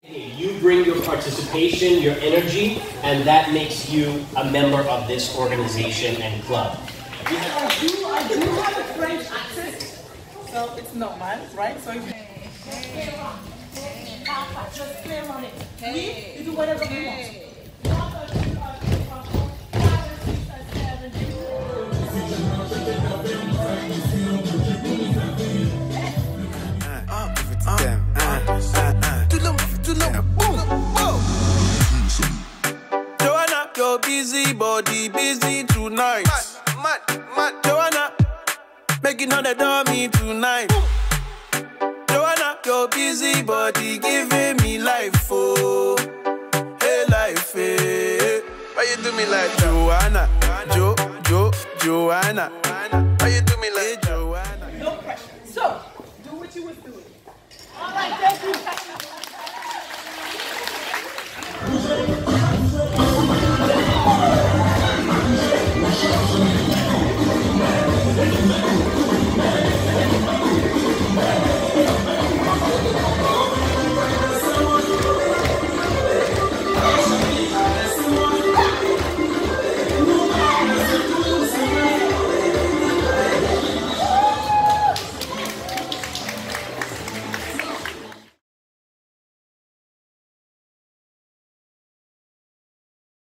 You bring your participation, your energy, and that makes you a member of this organization and club. I do have a French accent, so it's normal, right? So just play on it. We do whatever we want. Joanna, your busy body busy tonight. Mad. Joanna, making all the dummy tonight. Joanna, your busy body giving me life, oh, hey life, hey. Why you do me like Joanna? Joanna. Why you do me like Joanna? No pressure. So, do what you was doing. All right, thank you.